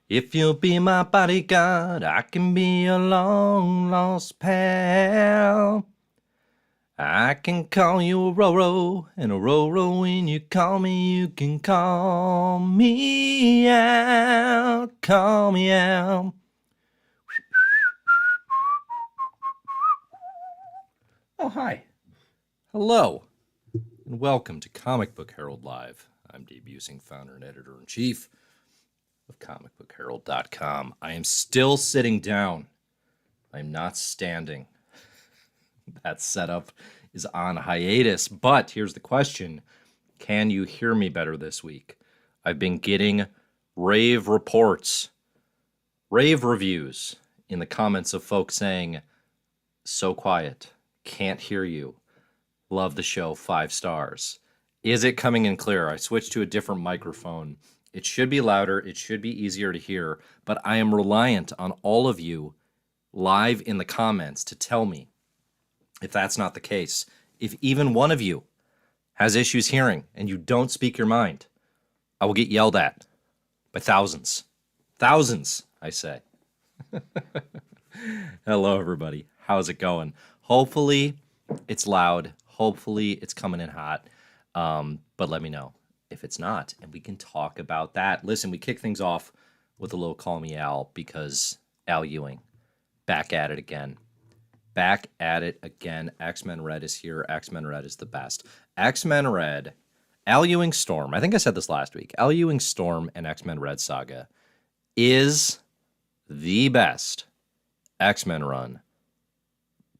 If you'll be my bodyguard, I can be a long-lost pal. I can call you a Roro, and a Roro when you call me, you can call me out. Call me out. Oh, hi. Hello, and welcome to Comic Book Herald Live. I'm Dave Busing, founder and editor-in-chief of comicbookherald.com. I am still sitting down. I'm not standing. That setup is on hiatus, but here's the question. Can you hear me better this week? I've been getting rave reports, rave reviews in the comments of folks saying, so quiet, can't hear you, love the show, 5 stars. Is it coming in clear? I switched to a different microphone. It should be louder, it should be easier to hear, but I am reliant on all of you live in the comments to tell me if that's not the case. If even one of you has issues hearing and you don't speak your mind, I will get yelled at by thousands. Thousands, I say. Hello, everybody. How's it going? Hopefully, it's loud. Hopefully, it's coming in hot. But let me know if it's not, and we can talk about that. Listen, we kick things off with a little Call Me Al because Al Ewing, back at it again. Back at it again. X-Men Red is here. X-Men Red is the best. X-Men Red, Al Ewing Storm. I think I said this last week. Al Ewing Storm and X-Men Red saga is the best X-Men run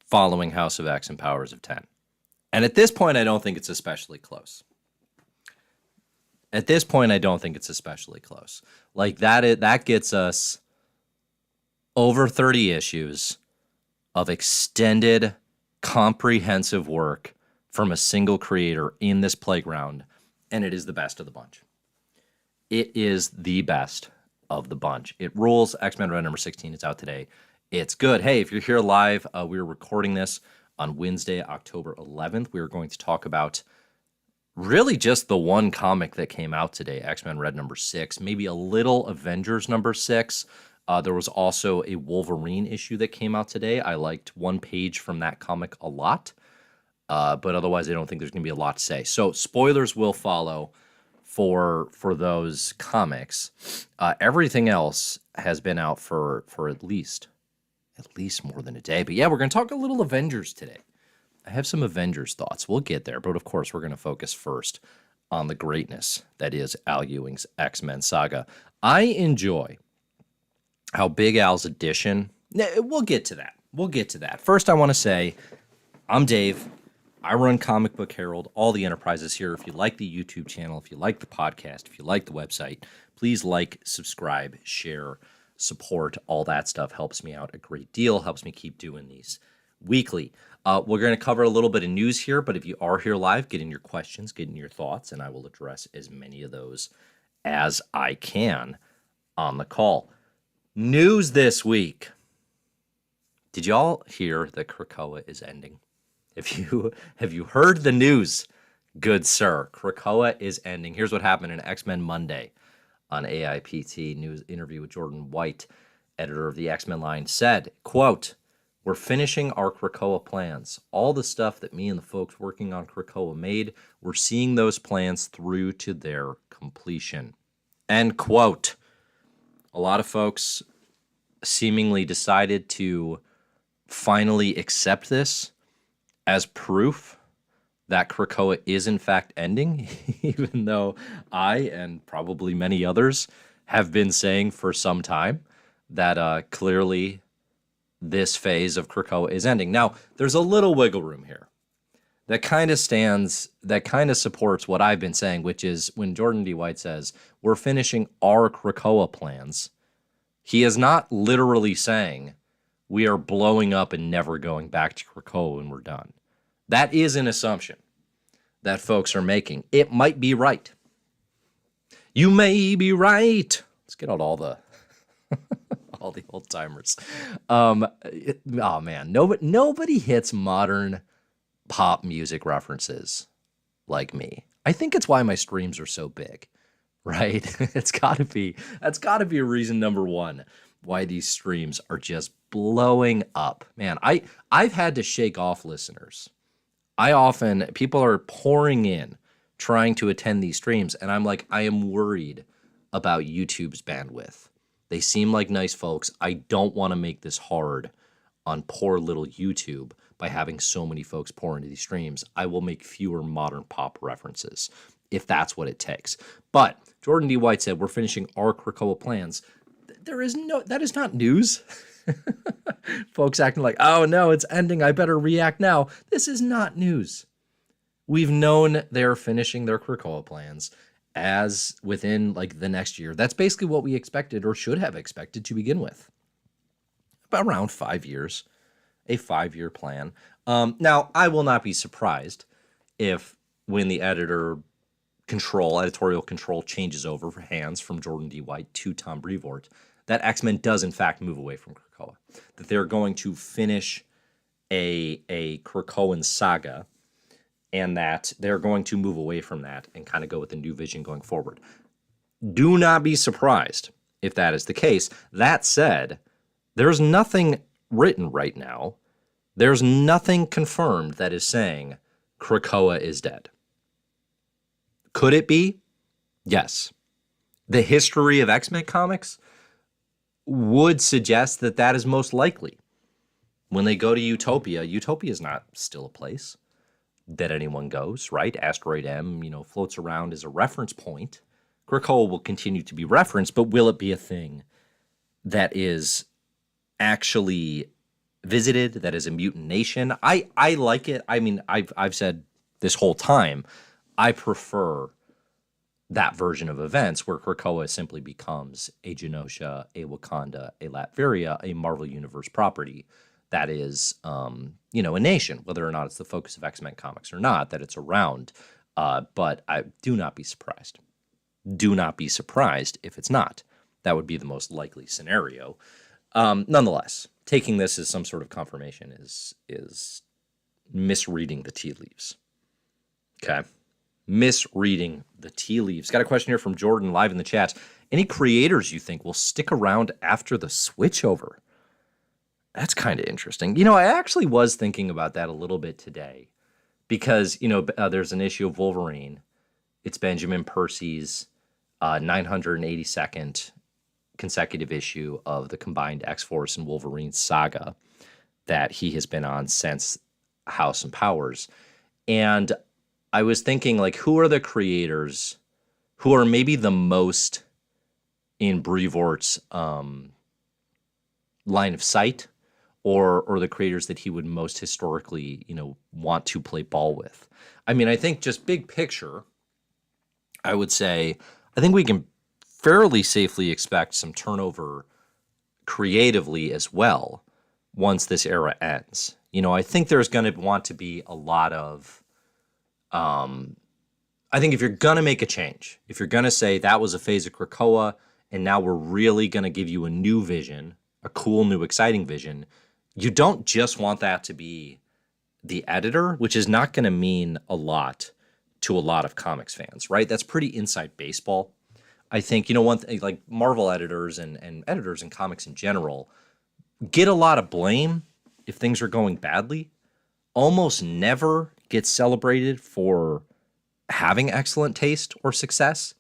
following House of X and Powers of 10. And at this point, I don't think it's especially close. At this point, I don't think it's especially close. Like that gets us over 30 issues of extended, comprehensive work from a single creator in this playground, and it is the best of the bunch. It is the best of the bunch. It rules. X-Men Red number 16 is out today. It's good. Hey, if you're here live, we're recording this on Wednesday, October 11th. We are going to talk about really just the one comic that came out today, X-Men Red number 6, maybe a little Avengers number 6. There was also a Wolverine issue that came out today. I liked one page from that comic a lot, but otherwise I don't think there's going to be a lot to say. So spoilers will follow for those comics. Everything else has been out for at least more than a day. But yeah, we're going to talk a little Avengers today. I have some Avengers thoughts. We'll get there, but of course we're going to focus first on the greatness that is Al Ewing's X-Men saga. I enjoy how Big Al's addition. We'll get to that. First, I want to say, I'm Dave. I run Comic Book Herald, all the enterprises here. If you like the YouTube channel, if you like the podcast, if you like the website, please like, subscribe, share, support. All that stuff helps me out a great deal, helps me keep doing these weekly. We're going to cover a little bit of news here, but if you are here live, get in your questions, get in your thoughts, and I will address as many of those as I can on the call. News this week. Did y'all hear that Krakoa is ending? Have you heard the news? Good sir, Krakoa is ending. Here's what happened in X-Men Monday on AIPT news interview with Jordan White, editor of the X-Men line, said, quote, "We're finishing our Krakoa plans. All the stuff that me and the folks working on Krakoa made, we're seeing those plans through to their completion." End quote. A lot of folks seemingly decided to finally accept this as proof that Krakoa is in fact ending, even though I and probably many others have been saying for some time that clearly this phase of Krakoa is ending. Now, there's a little wiggle room here that kind of supports what I've been saying, which is when Jordan D. White says, we're finishing our Krakoa plans, he is not literally saying we are blowing up and never going back to Krakoa when we're done. That is an assumption that folks are making. It might be right. You may be right. Let's get out all the old timers. Oh man, nobody hits modern pop music references like me. I think it's why my streams are so big. right? That's gotta be reason number one why these streams are just blowing up. Man, I've had to shake off listeners. People are pouring in trying to attend these streams, and I'm like, I am worried about YouTube's bandwidth. They seem like nice folks. I don't want to make this hard on poor little YouTube by having so many folks pour into these streams. I will make fewer modern pop references if that's what it takes. But Jordan D. White said, we're finishing our Krakoa plans. That is not news. Folks acting like, oh no, it's ending, I better react now. This is not news. We've known they're finishing their Krakoa plans as within like the next year. That's basically what we expected or should have expected to begin with. About around 5 years, a 5-year plan. Now, I will not be surprised if when the editorial control changes over hands from Jordan D. White to Tom Brevoort, that X-Men does in fact move away from Krakoa. That they're going to finish a Krakoan saga, and that they're going to move away from that and kind of go with a new vision going forward. Do not be surprised if that is the case. That said, there's nothing written right now. There's nothing confirmed that is saying Krakoa is dead. Could it be? Yes. The history of X-Men comics would suggest that that is most likely. When they go to Utopia, Utopia is not still a place that anyone goes, right? Asteroid M, floats around as a reference point. Krakoa will continue to be referenced, but will it be a thing that is actually visited, that is a mutant nation? I like it. I mean, I've said this whole time, I prefer that version of events where Krakoa simply becomes a Genosha, a Wakanda, a Latveria, a Marvel Universe property that is, a nation, whether or not it's the focus of X-Men comics or not, that it's around. But I do not be surprised. Do not be surprised if it's not. That would be the most likely scenario. Nonetheless, taking this as some sort of confirmation is misreading the tea leaves. Okay. Misreading the tea leaves. Got a question here from Jordan live in the chat. Any creators you think will stick around after the switchover? That's kind of interesting. I actually was thinking about that a little bit today because, there's an issue of Wolverine. It's Benjamin Percy's 982nd consecutive issue of the combined X-Force and Wolverine saga that he has been on since House and Powers. And I was thinking, like, who are the creators who are maybe the most in Brevoort's line of sight, or the creators that he would most historically, want to play ball with? I mean, I think just big picture, I would say, I think we can fairly safely expect some turnover creatively as well once this era ends. I think there's going to want to be a lot of, I think if you're going to make a change, if you're going to say that was a phase of Krakoa and now we're really going to give you a new vision, a cool, new, exciting vision, you don't just want that to be the editor, which is not going to mean a lot to a lot of comics fans, right? That's pretty inside baseball. I think, one thing, like Marvel editors and editors in comics in general get a lot of blame if things are going badly, almost never get celebrated for having excellent taste or success.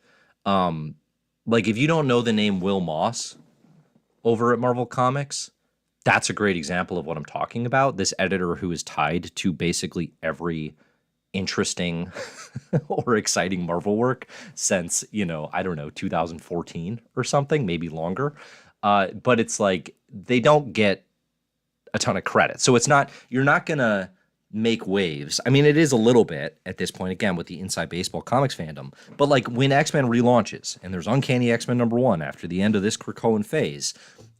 Like if you don't know the name Will Moss over at Marvel Comics, that's a great example of what I'm talking about. This editor who is tied to basically every interesting or exciting Marvel work since, 2014 or something, maybe longer. But it's like they don't get a ton of credit. So you're not going to make waves. I mean, it is a little bit at this point, again, with the inside baseball comics fandom. But like when X-Men relaunches and there's Uncanny X-Men #1 after the end of this Krakoan phase,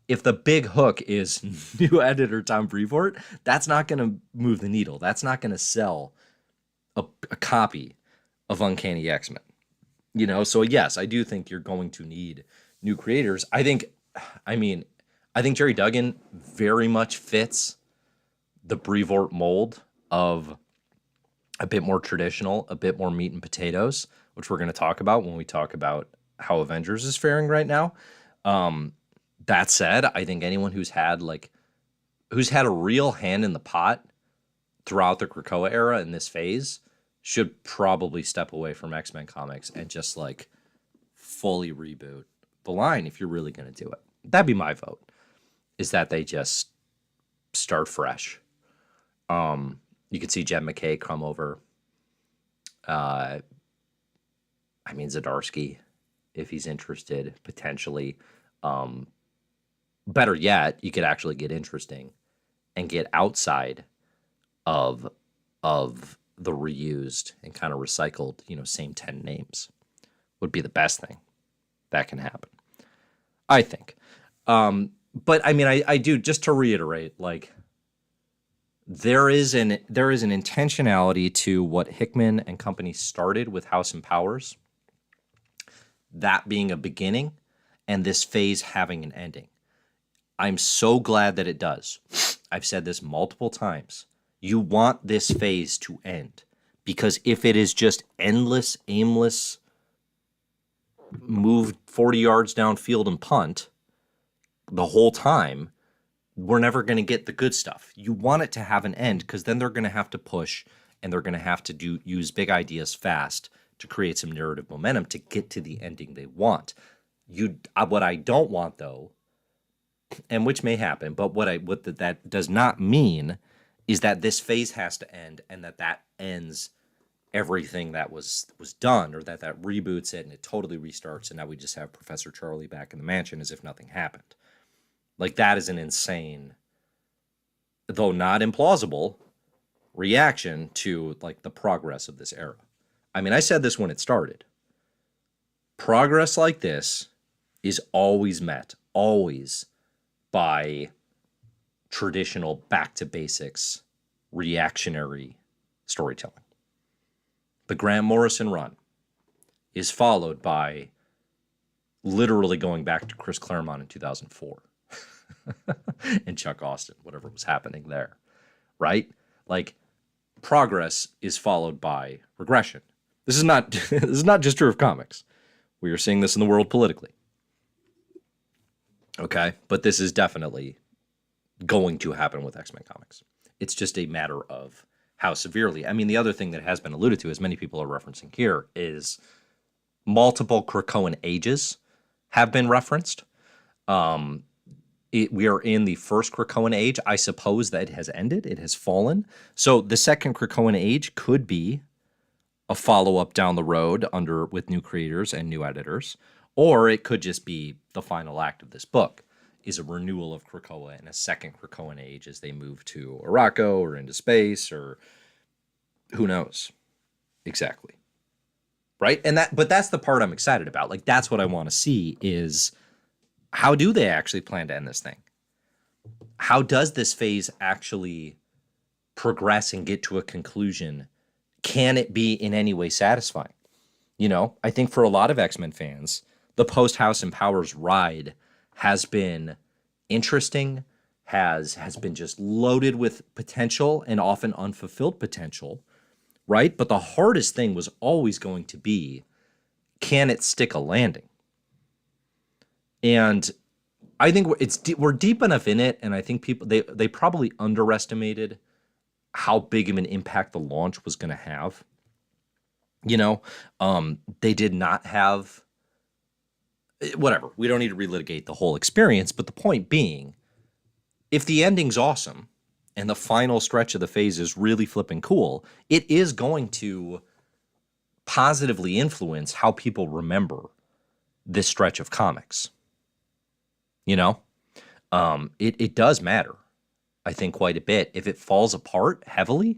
if the big hook is new editor Tom Brevoort, that's not going to move the needle. That's not going to sell a copy of Uncanny X-Men. So yes, I do think you're going to need new creators. I think Jerry Duggan very much fits the Brevoort mold of a bit more traditional, a bit more meat and potatoes, which we're going to talk about when we talk about how Avengers is faring right now. That said, I think anyone who's had a real hand in the pot throughout the Krakoa era in this phase should probably step away from X-Men comics and just like fully reboot the line if you're really going to do it. That'd be my vote, is that they just start fresh. You could see Jed MacKay come over. Zdarsky, if he's interested, potentially. Better yet, you could actually get interesting and get outside of the reused and kind of recycled, same 10 names would be the best thing that can happen, I think. But I mean, I do, just to reiterate, like, there is an intentionality to what Hickman and company started with House and Powers, that being a beginning and this phase having an ending. I'm so glad that it does. I've said this multiple times. You want this phase to end, because if it is just endless, aimless, move 40 yards downfield and punt the whole time, we're never going to get the good stuff. You want it to have an end, because then they're going to have to push and they're going to have to use big ideas fast to create some narrative momentum to get to the ending they want. What I don't want, though, and which may happen, but that does not mean is that this phase has to end and that ends everything that was done, or that reboots it and it totally restarts and now we just have Professor Charlie back in the mansion as if nothing happened. Like, that is an insane, though not implausible, reaction to like the progress of this era. I mean, I said this when it started. Progress like this is always met, always, by traditional back to basics, reactionary storytelling. The Grant Morrison run is followed by literally going back to Chris Claremont in 2004 and Chuck Austen, whatever was happening there, right? Like, progress is followed by regression. This is not just true of comics. We are seeing this in the world politically. Okay, but this is definitely going to happen with X-Men comics. It's just a matter of how severely. I mean, the other thing that has been alluded to, as many people are referencing here, is multiple Krakoan ages have been referenced. We are in the first Krakoan age. I suppose that it has ended. It has fallen. So the second Krakoan age could be a follow-up down the road with new creators and new editors, or it could just be the final act of this book, is a renewal of Krakoa and a second Krakoan age as they move to Arakko or into space, or who knows exactly, right? But that's the part I'm excited about. Like, that's what I want to see, is how do they actually plan to end this thing? How does this phase actually progress and get to a conclusion? Can it be in any way satisfying? I think for a lot of X-Men fans, the post-House and Powers ride has been interesting, has been just loaded with potential and often unfulfilled potential, right? But the hardest thing was always going to be, can it stick a landing? And I think we're deep enough in it, and I think people they probably underestimated how big of an impact the launch was going to have. They did not have, whatever. We don't need to relitigate the whole experience, but the point being, if the ending's awesome and the final stretch of the phase is really flipping cool, it is going to positively influence how people remember this stretch of comics. It does matter, I think, quite a bit. If it falls apart heavily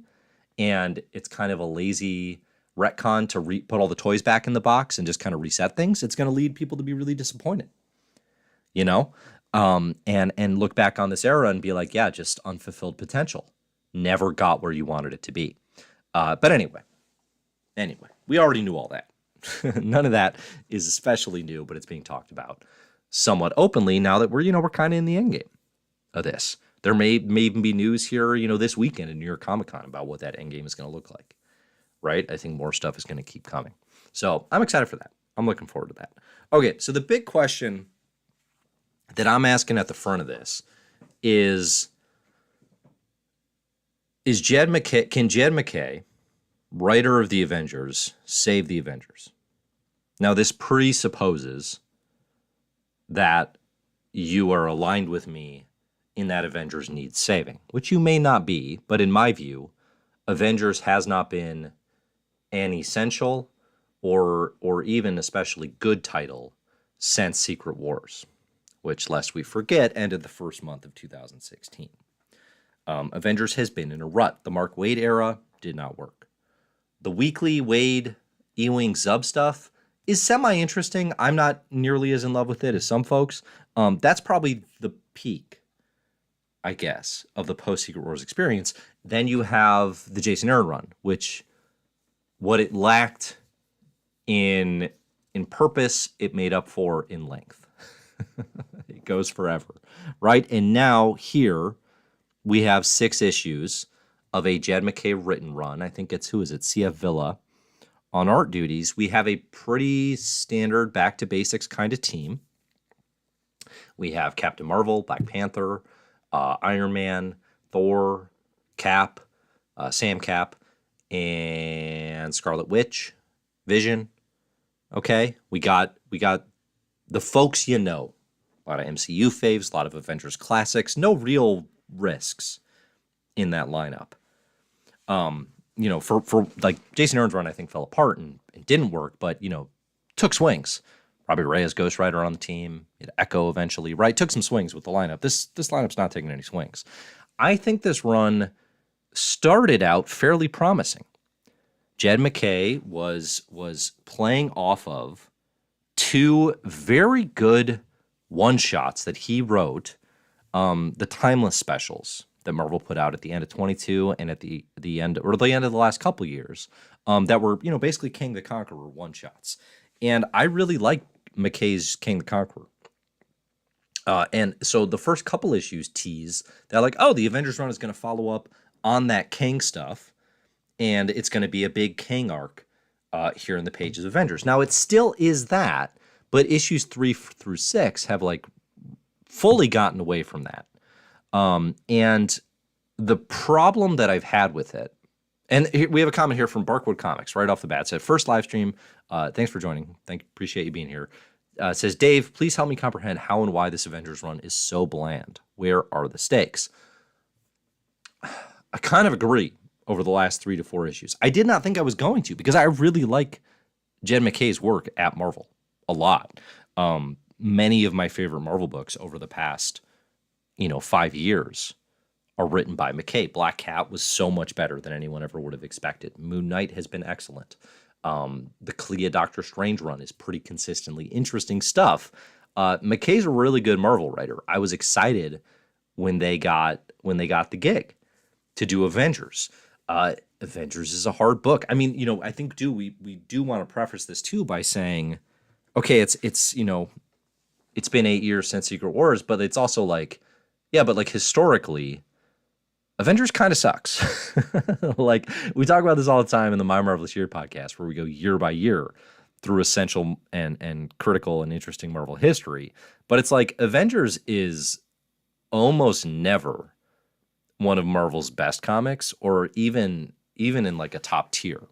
and it's kind of a lazy retcon to put all the toys back in the box and just kind of reset things, it's going to lead people to be really disappointed, and look back on this era and be like, yeah, just unfulfilled potential. Never got where you wanted it to be. But anyway, we already knew all that. None of that is especially new, but it's being talked about somewhat openly now that we're kind of in the end game of this. There may even be news here, this weekend in New York Comic Con about what that end game is going to look like, right? I think more stuff is going to keep coming. So I'm excited for that. I'm looking forward to that. Okay, so the big question that I'm asking at the front of this is Jed MacKay, can Jed MacKay, writer of the Avengers, save the Avengers? Now, this presupposes that you are aligned with me in that Avengers needs saving, which you may not be, but in my view, Avengers has not been an essential or even especially good title since Secret Wars, which, lest we forget, ended the first month of 2016. Avengers has been in a rut. The Mark Waid era did not work. The weekly Waid, Ewing, Zub stuff is semi-interesting. I'm not nearly as in love with it as some folks. That's probably the peak, I guess, of the post-Secret Wars experience. Then you have the Jason Aaron run, which what it lacked in purpose, it made up for in length. It goes forever, right? And now here we have 6 issues of a Jed MacKay written run. I think it's, CF Villa on art duties. We have a pretty standard back to basics kind of team. We have Captain Marvel, Black Panther, Iron Man, Thor, Cap, Sam Cap, and Scarlet Witch, Vision. Okay, we got the folks you know. A lot of MCU faves, a lot of Avengers classics. No real risks in that lineup. For like Jason Aaron's run, I think fell apart and didn't work, but took swings. Robbie Reyes, Ghost Rider on the team. Echo eventually, right? Took some swings with the lineup. This lineup's not taking any swings. I think this run started out fairly promising. Jed MacKay was playing off of 2 very good one-shots that he wrote, the Timeless specials that Marvel put out at the end of 22 and at the end of the last couple years, that were basically King the Conqueror one-shots. And I really like MacKay's King the Conqueror. And so the first couple issues tease that, like, oh, the Avengers run is going to follow up on that King stuff, and it's going to be a big King arc here in the pages of Avengers. Now, it still is that, but issues 3 through 6 have, like, fully gotten away from that. And the problem that I've had with it, and we have a comment here from Barkwood Comics right off the bat. It said, first live stream, thanks for joining. Appreciate you being here. Says, Dave, please help me comprehend how and why this Avengers run is so bland. Where are the stakes? I kind of agree over the last 3 to 4 issues. I did not think I was going to, because I really like Jed MacKay's work at Marvel a lot. Many of my favorite Marvel books over the past, 5 years are written by MacKay. Black Cat was so much better than anyone ever would have expected. Moon Knight has been excellent. The Clea Doctor Strange run is pretty consistently interesting stuff. MacKay's a really good Marvel writer. I was excited when they got the gig to do Avengers. Avengers is a hard book. I mean, I think we do want to preface this too by saying, okay, it's been 8 years since Secret Wars, but it's also like, yeah, but like historically, Avengers kind of sucks. Like, we talk about this all the time in the My Marvelous Year podcast, where we go year by year through essential and critical and interesting Marvel history. But it's like Avengers is almost never one of Marvel's best comics, or even in like a top tier,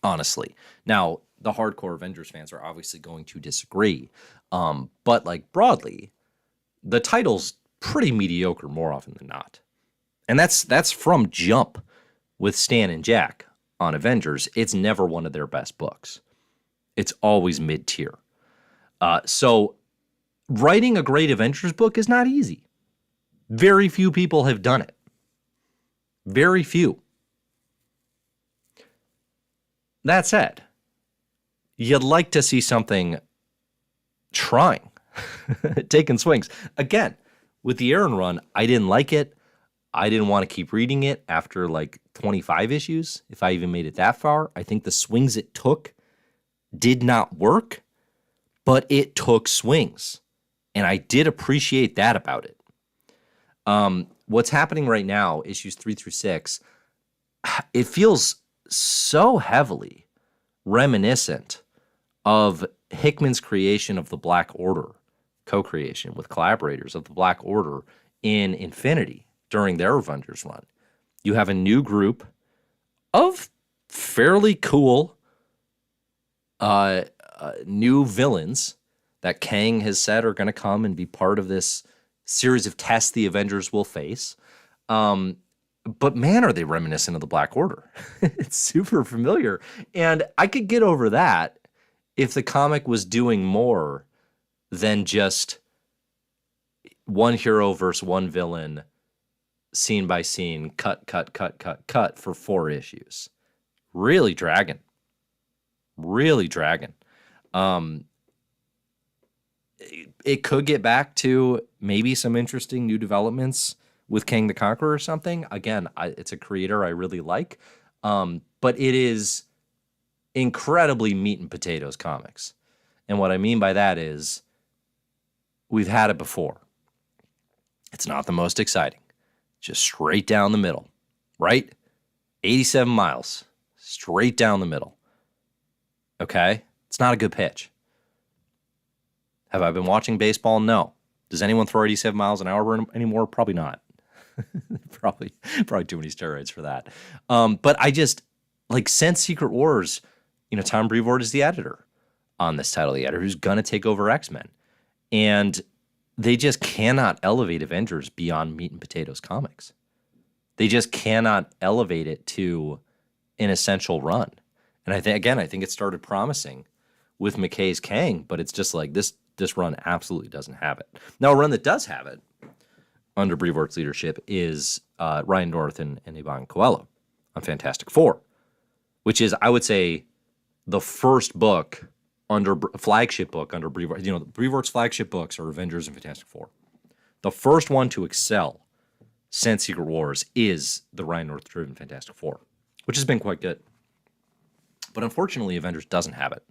honestly. Now, the hardcore Avengers fans are obviously going to disagree. But like broadly, the title's pretty mediocre more often than not. And that's from jump with Stan and Jack on Avengers. It's never one of their best books. It's always mid-tier. So writing a great Avengers book is not easy. Very few people have done it. Very few. That said, you'd like to see something trying, taking swings. Again, with the Aaron run, I didn't like it. I didn't want to keep reading it after like 25 issues, if I even made it that far. I think the swings it took did not work, but it took swings. And I did appreciate that about it. What's happening right now, issues 3 through 6, it feels so heavily reminiscent of Hickman's creation of the Black Order, co-creation with collaborators of the Black Order in Infinity during their Avengers run. You have a new group of fairly cool new villains that Kang has said are going to come and be part of this series of tests the Avengers will face. But man, are they reminiscent of the Black Order. It's super familiar. And I could get over that if the comic was doing more than just one hero versus one villain, scene by scene, cut for 4 issues. Really dragging. It could get back to maybe some interesting new developments with Kang the Conqueror or something. Again, it's a creator I really like, but it is incredibly meat and potatoes comics. And what I mean by that is we've had it before. It's not the most exciting. Just straight down the middle, right? 87 miles, straight down the middle. Okay? It's not a good pitch. Have I been watching baseball? No. Does anyone throw 87 miles an hour anymore? Probably not. probably too many steroids for that. But I just, like, since Secret Wars, Tom Brevoort is the editor on this title, the editor who's going to take over X-Men. And they just cannot elevate Avengers beyond meat and potatoes comics. They just cannot elevate it to an essential run. And I think it started promising with MacKay's Kang, but it's just like this run absolutely doesn't have it. Now, a run that does have it under Brevoort's leadership is Ryan North and Ivan Coelho on Fantastic Four, which is, I would say, the first book flagship book under Brevoort. Brevoort's flagship books are Avengers and Fantastic Four. The first one to excel since Secret Wars is the Ryan North-driven Fantastic Four, which has been quite good. But unfortunately, Avengers doesn't have it.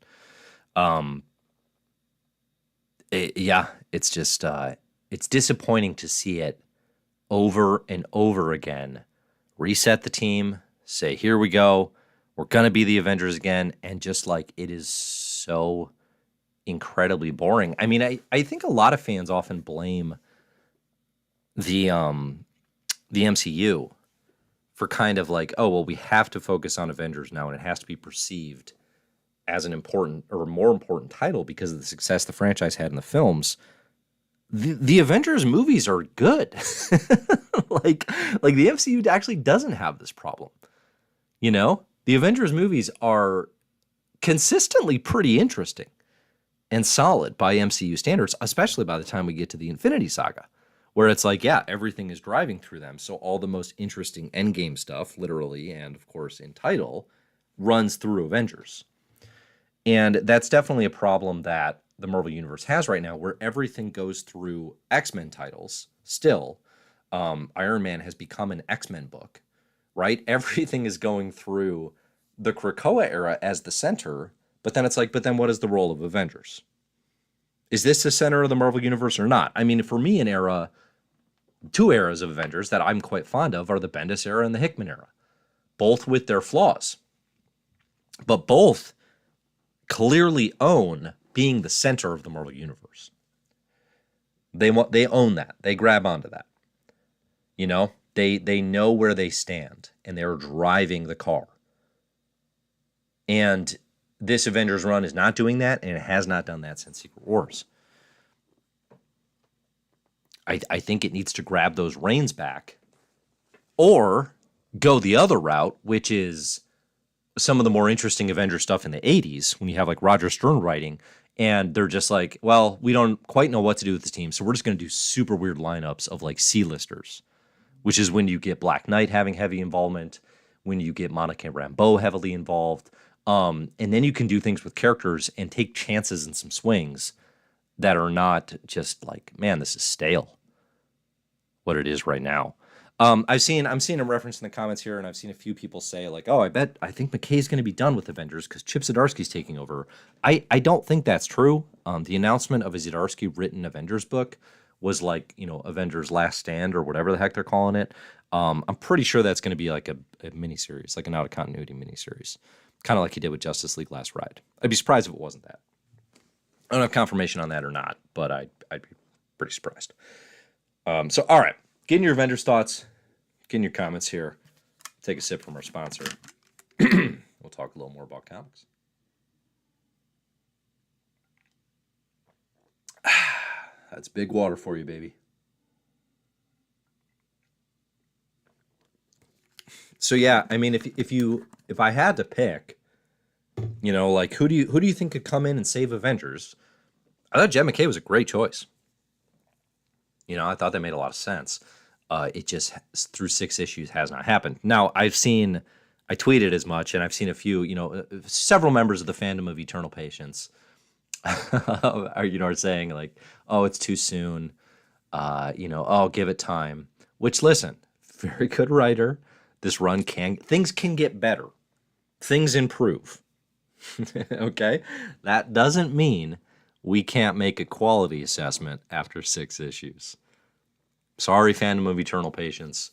It's just it's disappointing to see it over and over again. Reset the team, say, here we go, we're going to be the Avengers again, and just like it is so incredibly boring. I mean, I think a lot of fans often blame the MCU for kind of like, oh, well, we have to focus on Avengers now, and it has to be perceived as an important or more important title because of the success the franchise had in the films. The Avengers movies are good. like the MCU actually doesn't have this problem. The Avengers movies are consistently pretty interesting and solid by MCU standards, especially by the time we get to the Infinity Saga, where it's like, yeah, everything is driving through them. So all the most interesting endgame stuff, literally, and of course in title, runs through Avengers. And that's definitely a problem that the Marvel Universe has right now, where everything goes through X-Men titles still. Iron Man has become an X-Men book, right? Everything is going through the Krakoa era as the center, but then it's like, but then what is the role of Avengers? Is this the center of the Marvel Universe or not? I mean, for me, two eras of Avengers that I'm quite fond of are the Bendis era and the Hickman era, both with their flaws, but both clearly own being the center of the Marvel Universe. They own that. They grab onto that. They know where they stand, and they're driving the car. And this Avengers run is not doing that, and it has not done that since Secret Wars. I think it needs to grab those reins back or go the other route, which is some of the more interesting Avengers stuff in the 80s when you have like Roger Stern writing, and they're just like, well, we don't quite know what to do with this team, so we're just going to do super weird lineups of like C-listers, which is when you get Black Knight having heavy involvement, when you get Monica Rambeau heavily involved, and then you can do things with characters and take chances and some swings that are not just like, man, this is stale, what it is right now. I'm seeing a reference in the comments here, and I've seen a few people say like, oh, I think MacKay's going to be done with Avengers because Chip Zdarsky's taking over. I don't think that's true. The announcement of a Zdarsky written Avengers book was like, Avengers Last Stand or whatever the heck they're calling it. I'm pretty sure that's going to be like a miniseries, like an out of continuity miniseries. kind of like he did with Justice League Last Ride. I'd be surprised if it wasn't that. I don't have confirmation on that or not, but I'd be pretty surprised. So, all right, getting your Avengers thoughts, getting your comments here. Take a sip from our sponsor. We'll talk a little more about comics. That's big water for you, baby. So yeah, I mean, if I had to pick, you know, like who do you think could come in and save Avengers? I thought Jed MacKay was a great choice. You know, I thought that made a lot of sense. It just through 6 issues has not happened. Now I tweeted as much, and I've seen a few, you know, several members of the fandom of Eternal Patience are saying like, oh, it's too soon. You know, oh, give it time. Which, listen, very good writer. This run things can get better. Things improve. Okay? That doesn't mean we can't make a quality assessment after 6 issues. Sorry, fandom of Eternal Patience.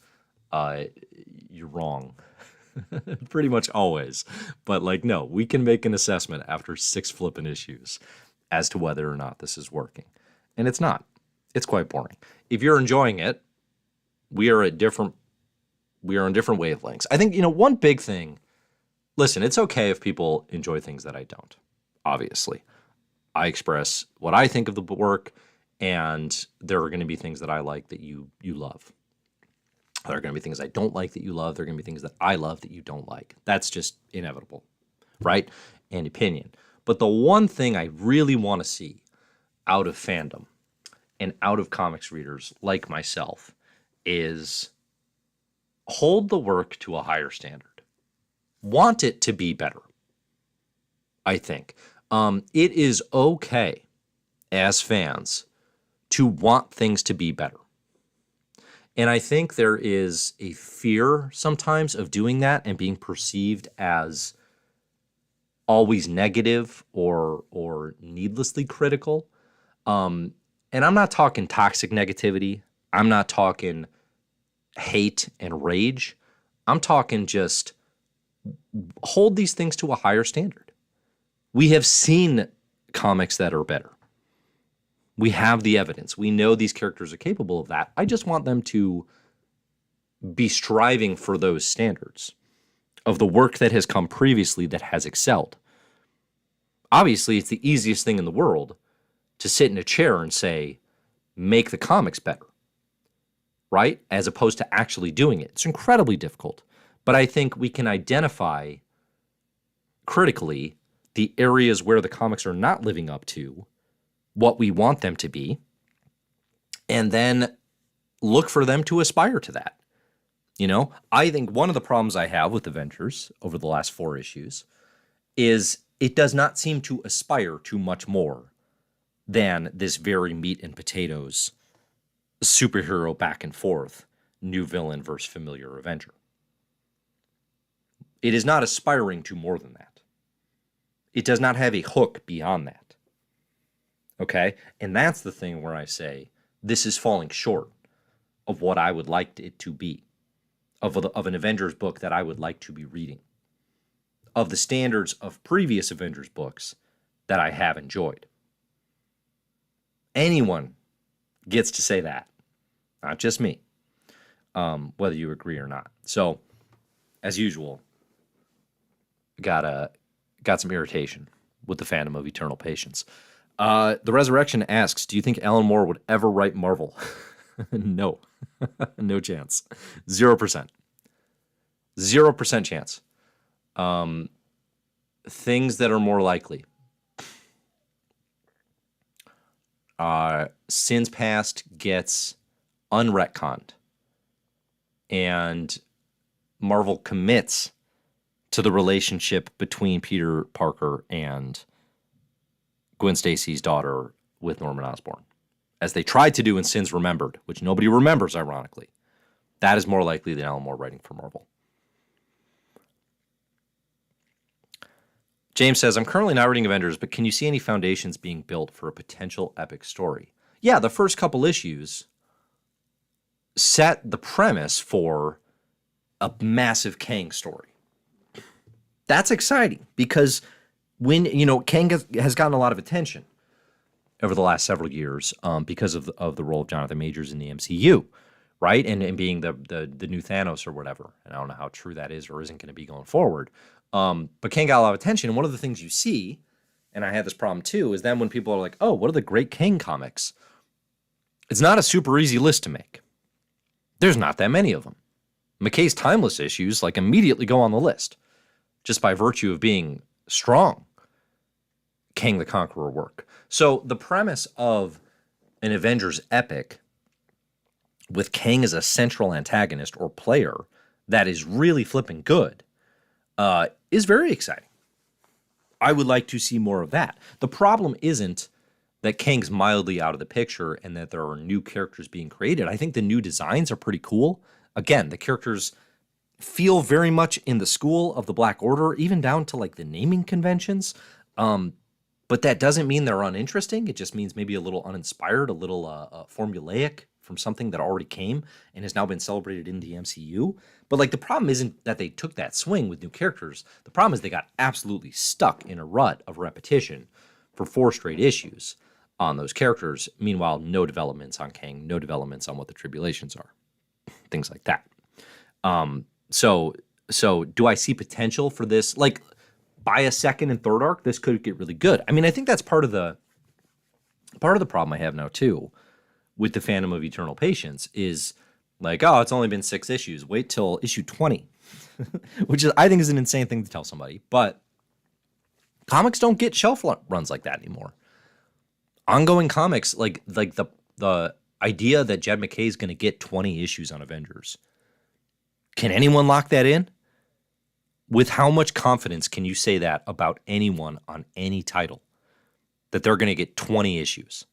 You're wrong. Pretty much always. But, like, no, we can make an assessment after 6 flippin' issues as to whether or not this is working. And it's not. It's quite boring. If you're enjoying it, we are on different wavelengths. I think, you know, one big thing, listen, it's okay if people enjoy things that I don't, obviously. I express what I think of the work, and there are going to be things that I like that you love. There are going to be things I don't like that you love. There are going to be things that I love that you don't like. That's just inevitable, right? And opinion. But the one thing I really want to see out of fandom and out of comics readers like myself is hold the work to a higher standard. Want it to be better, I think. It is okay as fans to want things to be better. And I think there is a fear sometimes of doing that and being perceived as always negative or needlessly critical. And I'm not talking toxic negativity. I'm not talking hate and rage. I'm talking just hold these things to a higher standard. We have seen comics that are better. We have the evidence. We know these characters are capable of that. I just want them to be striving for those standards of the work that has come previously that has excelled. Obviously, it's the easiest thing in the world to sit in a chair and say, make the comics better, right? As opposed to actually doing it. It's incredibly difficult. But I think we can identify critically the areas where the comics are not living up to what we want them to be, and then look for them to aspire to that. You know, I think one of the problems I have with Avengers over the last 4 issues is it does not seem to aspire to much more than this very meat and potatoes superhero back and forth, new villain versus familiar Avenger. It is not aspiring to more than that. It does not have a hook beyond that. Okay? And that's the thing where I say, this is falling short of what I would like it to be, of an Avengers book that I would like to be reading, of the standards of previous Avengers books that I have enjoyed. Anyone gets to say that, not just me, whether you agree or not. So, as usual, got some irritation with the fandom of Eternal Patience. The Resurrection asks, do you think Alan Moore would ever write Marvel? No. No chance. 0%. 0% chance. Things that are more likely. Sins Past gets unretconned. And Marvel commits to the relationship between Peter Parker and Gwen Stacy's daughter with Norman Osborn, as they tried to do in Sins Remembered, which nobody remembers, ironically. That is more likely than Alan Moore writing for Marvel. James says, I'm currently not reading Avengers, but can you see any foundations being built for a potential epic story? Yeah, the first couple issues set the premise for a massive Kang story. That's exciting because when, Kang has gotten a lot of attention over the last several years because of the role of Jonathan Majors in the MCU, right? And being the new Thanos or whatever. And I don't know how true that is or isn't going to be going forward. But Kang got a lot of attention. And one of the things you see, and I had this problem too, is then when people are like, oh, what are the great Kang comics? It's not a super easy list to make. There's not that many of them. MacKay's timeless issues immediately go on the list just by virtue of being strong Kang the Conqueror work. So the premise of an Avengers epic with Kang as a central antagonist or player that is really flipping good is very exciting. I would like to see more of that. The problem isn't that Kang's mildly out of the picture and that there are new characters being created. I think the new designs are pretty cool. Again, the characters feel very much in the school of the Black Order, even down to the naming conventions. But that doesn't mean they're uninteresting. It just means maybe a little uninspired, a little formulaic from something that already came and has now been celebrated in the MCU. But the problem isn't that they took that swing with new characters. The problem is they got absolutely stuck in a rut of repetition for 4 straight issues on those characters. Meanwhile, no developments on Kang, no developments on what the tribulations are, things like that. So do I see potential for this? By a second and third arc, this could get really good. I mean, I think that's part of the problem I have now too with the Phantom of Eternal Patience is oh, it's only been 6 issues. Wait till issue 20, which I think is an insane thing to tell somebody. But comics don't get shelf runs like that anymore. Ongoing comics, the idea that Jed MacKay is going to get 20 issues on Avengers. Can anyone lock that in? With how much confidence can you say that about anyone on any title? That they're going to get 20 issues?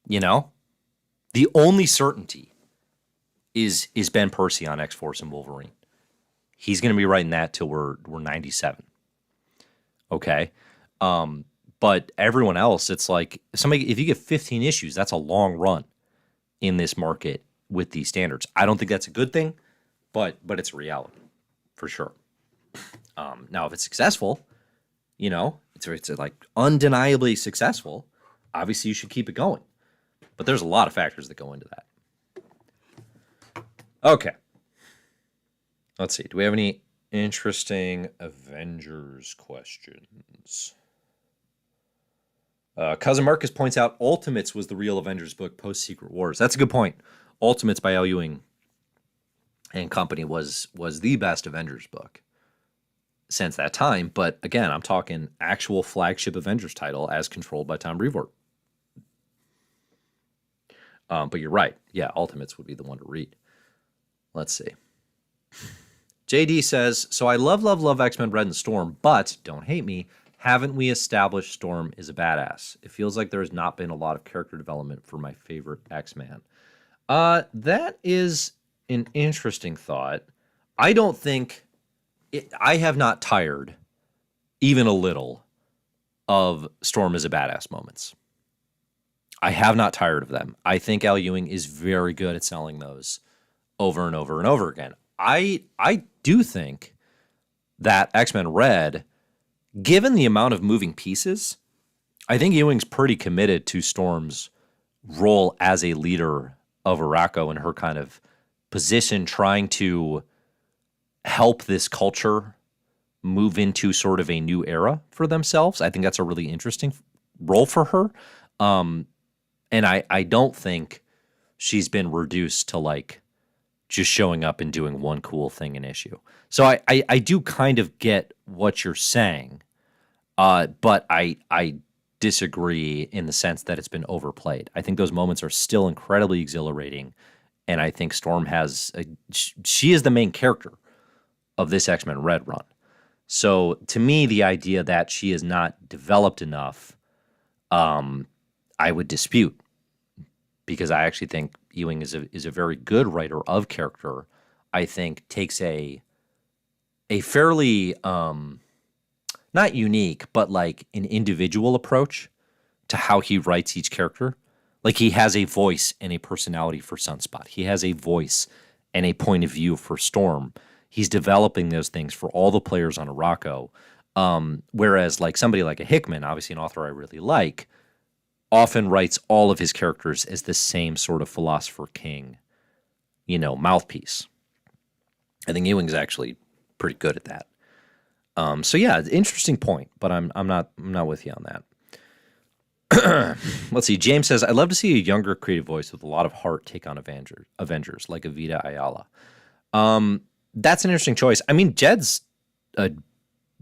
The only certainty is Ben Percy on X-Force and Wolverine. He's going to be writing that till we're 97. Okay? But everyone else, it's somebody, if you get 15 issues, that's a long run in this market with these standards. I don't think that's a good thing, but it's a reality for sure. Now, if it's successful, it's undeniably successful, obviously you should keep it going. But there's a lot of factors that go into that. Okay. Let's see. Do we have any interesting Avengers questions? Cousin Marcus points out Ultimates was the real Avengers book post-Secret Wars. That's a good point. Ultimates by Al Ewing and company was the best Avengers book since that time. But again, I'm talking actual flagship Avengers title as controlled by Tom Brevoort. But you're right. Yeah, Ultimates would be the one to read. Let's see. JD says, so I love X-Men Red and Storm, but don't hate me. Haven't we established Storm is a badass? It feels like there has not been a lot of character development for my favorite X-Man. That is an interesting thought. I don't think... I have not tired, even a little, of Storm is a badass moments. I have not tired of them. I think Al Ewing is very good at selling those over and over and over again. I do think that X-Men Red, given the amount of moving pieces, I think Ewing's pretty committed to Storm's role as a leader of Arakko and her kind of position trying to help this culture move into sort of a new era for themselves. I think that's a really interesting role for her. And I don't think she's been reduced to just showing up and doing one cool thing an issue. So I do kind of get what you're saying, but I disagree in the sense that it's been overplayed. I think those moments are still incredibly exhilarating, and I think Storm she is the main character of this X-Men Red run. So to me, the idea that she is not developed enough, I would dispute, because I actually think Ewing is a very good writer of character. I think takes a fairly not unique, but an individual approach to how he writes each character. He has a voice and a personality for Sunspot. He has a voice and a point of view for Storm. He's developing those things for all the players on Araco. Whereas like somebody like a Hickman, obviously an author I really like, often writes all of his characters as the same sort of philosopher king, mouthpiece. I think Ewing's actually pretty good at that. So yeah, interesting point, but I'm not with you on that. Let's see. James says, I'd love to see a younger creative voice with a lot of heart take on Avengers like Evita Ayala. That's an interesting choice. I mean, Jed's a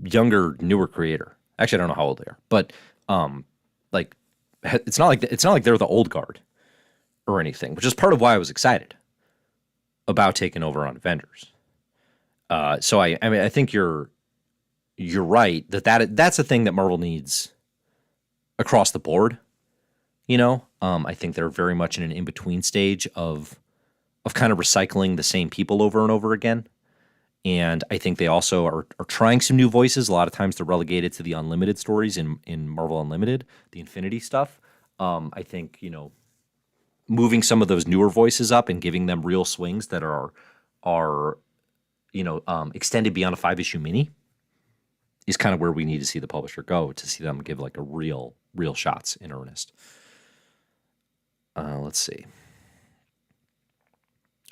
younger, newer creator. Actually, I don't know how old they are, but like it's not like they're the old guard or anything, which is part of why I was excited about taking over on Avengers. So I think you're right that's a thing that Marvel needs across the board. I think they're very much in an in-between stage of kind of recycling the same people over and over again. And I think they also are trying some new voices. A lot of times they're relegated to the Unlimited stories in Marvel Unlimited, the Infinity stuff. I think, moving some of those newer voices up and giving them real swings that are extended beyond a 5-issue mini is kind of where we need to see the publisher go, to see them give like a real shots in earnest. Let's see.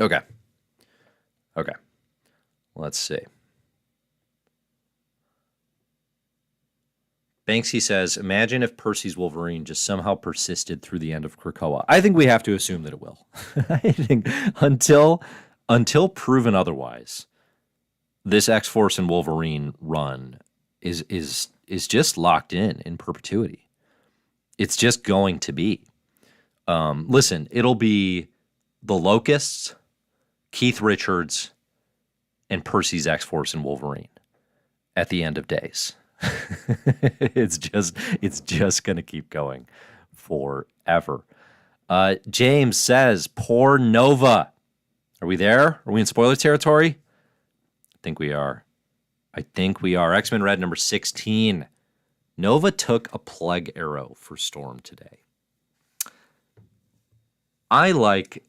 Okay. Let's see. Banksy says, imagine if Percy's Wolverine just somehow persisted through the end of Krakoa. I think we have to assume that it will. I think until proven otherwise, this X-Force and Wolverine run is just locked in perpetuity. It's just going to be. Listen, it'll be the Locusts, Keith Richards, and Percy's X-Force and Wolverine at the end of days. It's just going to keep going forever. James says, poor Nova. Are we there? Are we in spoiler territory? I think we are. X-Men Red number 16. Nova took a plague arrow for Storm today. I like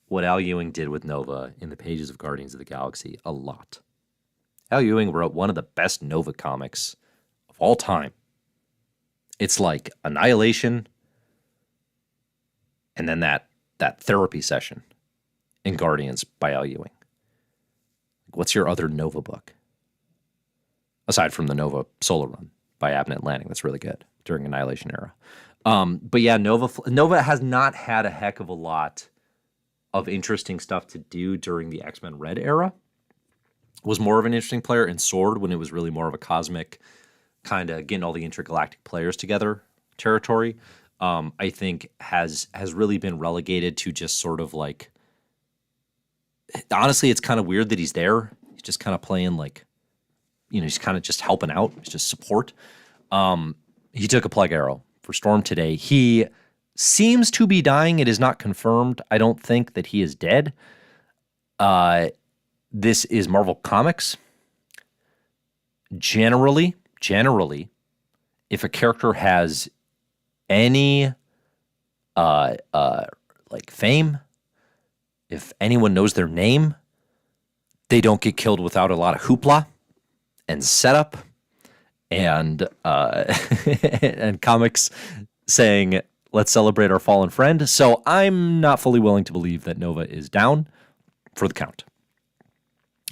what Al Ewing did with Nova in the pages of Guardians of the Galaxy a lot. Al Ewing wrote one of the best Nova comics of all time. It's like Annihilation and then that therapy session in Guardians by Al Ewing. What's your other Nova book? Aside from the Nova solo run by Abnett Lanning, that's really good during Annihilation era. But yeah, Nova has not had a heck of a lot of interesting stuff to do during the X-Men Red era. Was more of an interesting player in Sword when it was really more of a cosmic kind of getting all the intergalactic players together territory. I think has really been relegated to just sort of like, honestly, it's kind of weird that he's there. He's just kind of playing like, he's kind of just helping out. He's just support. He took a plague arrow for Storm today. He seems to be dying. It is not confirmed. I don't think that he is dead. This is Marvel Comics. Generally, if a character has any like fame, if anyone knows their name, they don't get killed without a lot of hoopla and setup and and comics saying, let's celebrate our fallen friend. So I'm not fully willing to believe that Nova is down for the count.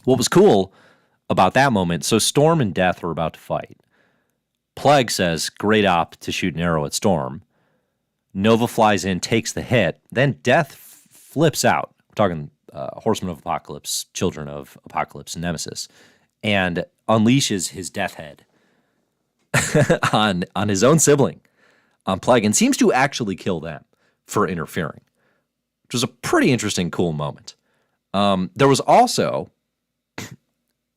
What was cool about that moment, so Storm and Death are about to fight. Plague says, great op to shoot an arrow at Storm. Nova flies in, takes the hit. Then Death flips out. We're talking Horsemen of Apocalypse, Children of Apocalypse, and Nemesis, and unleashes his death head on his own sibling, on Plague, and seems to actually kill them for interfering, which was a pretty interesting, cool moment. There was also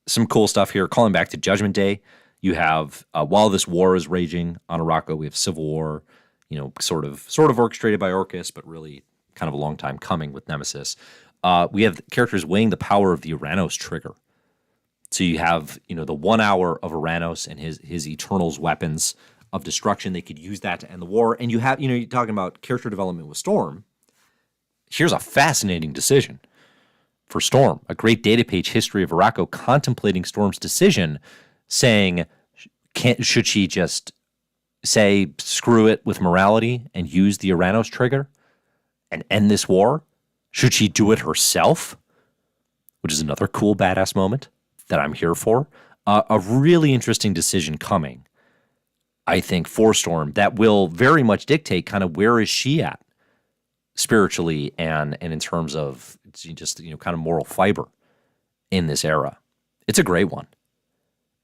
some cool stuff here, calling back to Judgment Day. You have, while this war is raging on Araco, we have Civil War, sort of orchestrated by Orcus, but really kind of a long time coming with Nemesis. We have characters weighing the power of the Uranos trigger. So you have, the 1 hour of Uranos and his Eternals weapons of destruction. They could use that to end the war. And you have, you're talking about character development with Storm. Here's a fascinating decision for Storm. A great data page history of Arakko contemplating Storm's decision, saying, should she just say, screw it with morality and use the Uranus trigger and end this war? Should she do it herself? Which is another cool badass moment that I'm here for. A really interesting decision coming, I think, for Storm that will very much dictate kind of where is she at spiritually and in terms of just, kind of moral fiber in this era. It's a great one.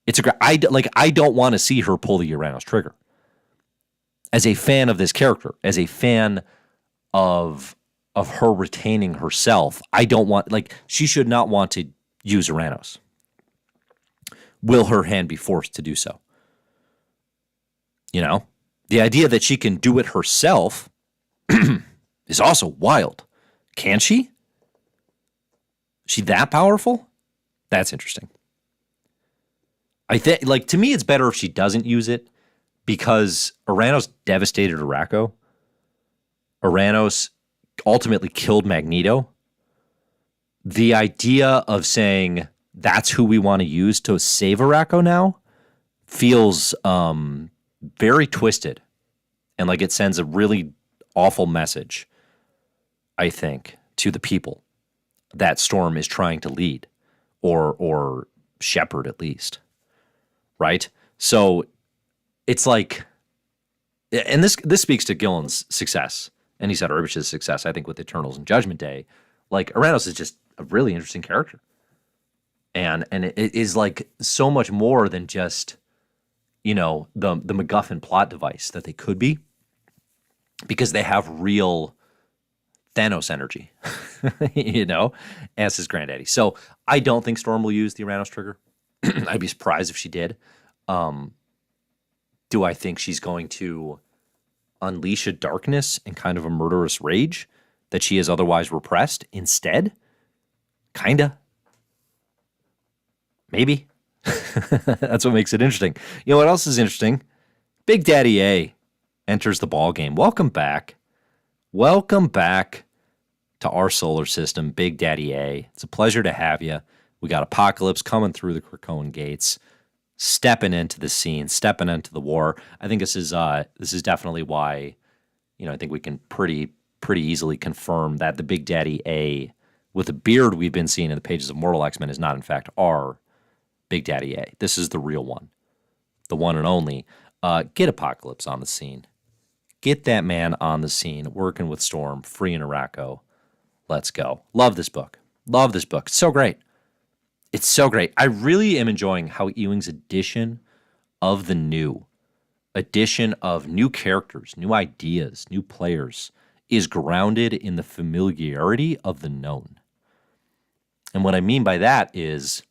It's a great, I don't want to see her pull the Uranus trigger. As a fan of this character, as a fan of her retaining herself, I don't want, she should not want to use Uranus. Will her hand be forced to do so? The idea that she can do it herself is also wild. Can she? Is she that powerful? That's interesting. I think, to me, it's better if she doesn't use it because Uranus devastated Arakko. Uranus ultimately killed Magneto. The idea of saying that's who we want to use to save Arakko now feels very twisted, and it sends a really awful message, I think, to the people that Storm is trying to lead or shepherd at least, right? So it's and this speaks to Gillen's success, and he said Urbich's success, I think, with Eternals and Judgment Day. Uranus is just a really interesting character. And it is so much more than just, the MacGuffin plot device that they could be, because they have real Thanos energy, as his granddaddy. So I don't think Storm will use the Uranus trigger. I'd be surprised if she did. Do I think she's going to unleash a darkness and kind of a murderous rage that she has otherwise repressed instead? Kinda. Maybe. That's what makes it interesting. You know what else is interesting? Big Daddy A enters the ball game. Welcome back. Welcome back to our solar system, Big Daddy A. It's a pleasure to have you. We got Apocalypse coming through the Krakoan gates, stepping into the scene, stepping into the war. I think this is definitely why, I think we can pretty easily confirm that the Big Daddy A with the beard we've been seeing in the pages of Mortal X-Men is not, in fact, our Big Daddy A. This is the real one, the one and only. Get Apocalypse on the scene. Get that man on the scene, working with Storm, freeing Arakko. Let's go. Love this book. Love this book. It's so great. It's so great. I really am enjoying how Ewing's edition of the new characters, new ideas, new players is grounded in the familiarity of the known. And what I mean by that is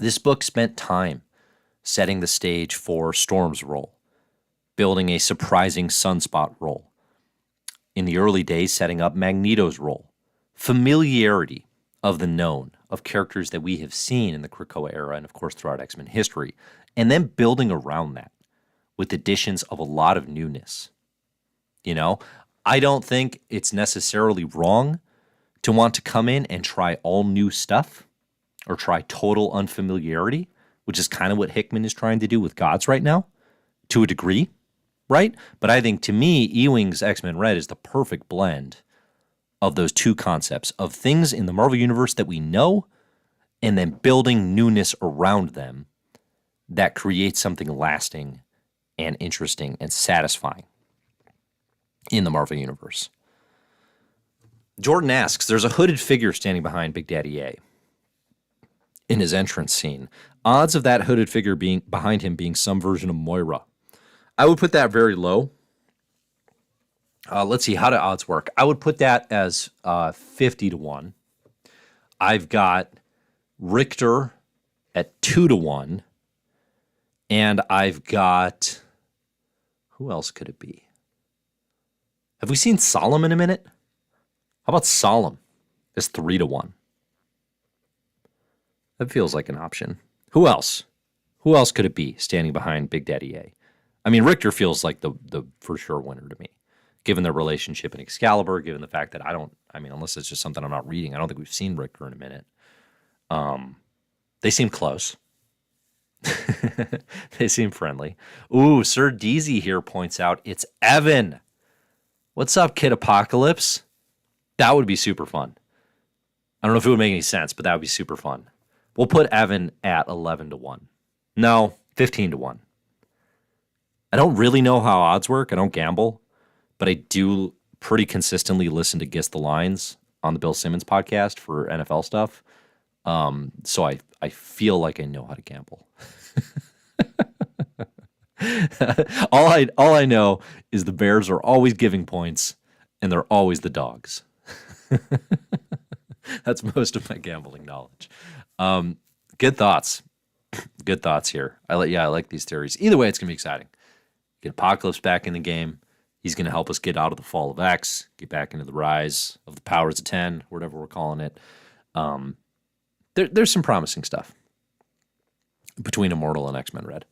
this book spent time setting the stage for Storm's role, building a surprising Sunspot role. In the early days, setting up Magneto's role. Familiarity of the known, of characters that we have seen in the Krakoa era and, of course, throughout X-Men history. And then building around that with additions of a lot of newness. I don't think it's necessarily wrong to want to come in and try all new stuff or try total unfamiliarity, which is kind of what Hickman is trying to do with Gods right now, to a degree, right? But I think, to me, Ewing's X-Men Red is the perfect blend of those two concepts, of things in the Marvel Universe that we know, and then building newness around them that creates something lasting and interesting and satisfying in the Marvel Universe. Jordan asks, there's a hooded figure standing behind Big Daddy A in his entrance scene. Odds of that hooded figure being behind him being some version of Moira. I would put that very low. Let's see, how do odds work? I would put that as 50-1. I've got Richter at 2-1. And I've got, who else could it be? Have we seen Solemn in a minute? How about Solemn as 3-1? That feels like an option. Who else? Who else could it be standing behind Big Daddy A? I mean, Richter feels like the for sure winner to me. given their relationship in Excalibur, given the fact that unless it's just something I'm not reading, I don't think we've seen Richter in a minute. They seem close. They seem friendly. Ooh, Sir Deezy here points out it's Evan. What's up, Kid Apocalypse? That would be super fun. I don't know if it would make any sense, but that would be super fun. We'll put Evan at 11-1. No, 15-1. I don't really know how odds work. I don't gamble, but I do pretty consistently listen to Guess the Lines on the Bill Simmons podcast for NFL stuff. So I feel like I know how to gamble. All I know is the Bears are always giving points, and they're always the dogs. That's most of my gambling knowledge. Good thoughts. Good thoughts here. I like these theories. Either way, it's gonna be exciting. Get Apocalypse back in the game. He's gonna help us get out of the fall of X, get back into the rise of the powers of 10, whatever we're calling it. There's some promising stuff between Immortal and X-Men Red.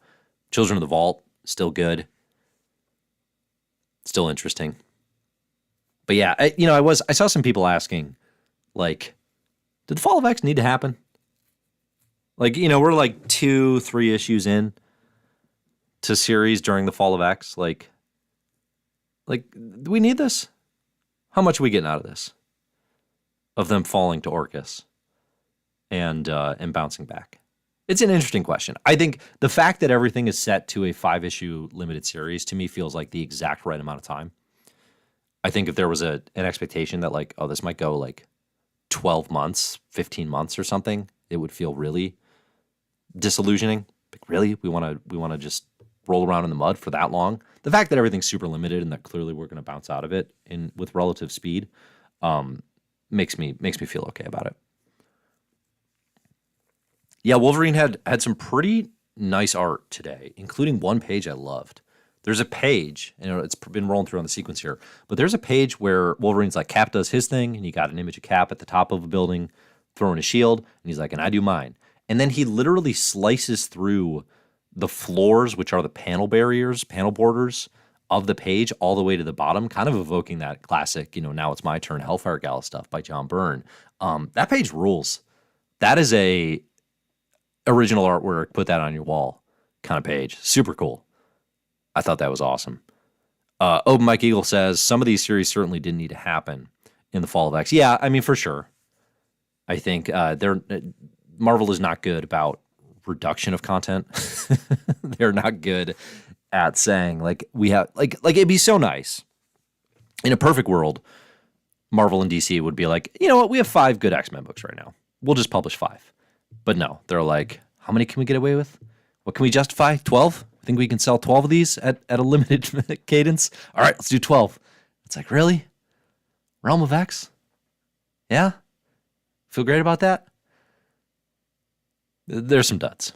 Children of the Vault, still good. Still interesting. But yeah, I saw some people asking, like, did the Fall of X need to happen? Like, we're like 2-3 issues in to series during the Fall of X. Like, do we need this? How much are we getting out of this? Of them falling to Orcus and bouncing back. It's an interesting question. I think the fact that everything is set to a 5-issue limited series to me feels like the exact right amount of time. I think if there was an expectation that like, oh, this might go like 12 months, 15 months or something, it would feel really disillusioning. Like, really? We want to just roll around in the mud for that long? The fact that everything's super limited and that clearly we're going to bounce out of it with relative speed makes me feel okay about it. Yeah, Wolverine had some pretty nice art today, including one page I loved. There's a page, it's been rolling through on the sequence here, but there's a page where Wolverine's like, Cap does his thing, and you got an image of Cap at the top of a building throwing a shield, and he's like, and I do mine. And then he literally slices through the floors, which are the panel borders of the page all the way to the bottom, kind of evoking that classic, now it's my turn, Hellfire Gala stuff by John Byrne. That page rules. That is a original artwork, put that on your wall kind of page. Super cool. I thought that was awesome. Open Mike Eagle says, some of these series certainly didn't need to happen in the Fall of X. Yeah, I mean, for sure. I think Marvel is not good about reduction of content. They're not good at saying, like, we have, like it'd be so nice. In a perfect world, Marvel and DC would be like, you know what, we have 5 good X-Men books right now. We'll just publish 5. But no, they're like, how many can we get away with? What can we justify? 12? I think we can sell 12 of these at a limited cadence. All right, let's do 12. It's like, really? Realm of X? Yeah? Feel great about that? There's some duds.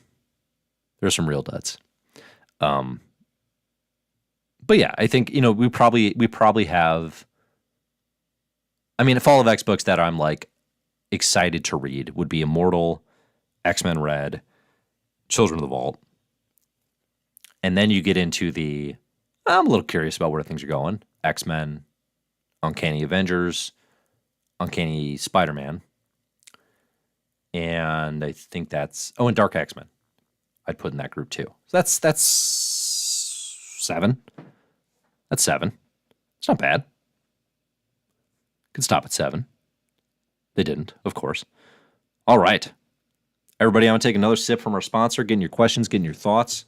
There's some real duds. But yeah, I think, we probably have, I mean, a Fall of X books that I'm like excited to read would be Immortal, X-Men Red, Children of the Vault. And then you get into I'm a little curious about where things are going. X-Men, Uncanny Avengers, Uncanny Spider-Man. And I think and Dark X-Men. I'd put in that group too. So that's 7. That's 7. It's not bad. Could stop at 7. They didn't, of course. All right. Everybody, I'm going to take another sip from our sponsor, getting your questions, getting your thoughts.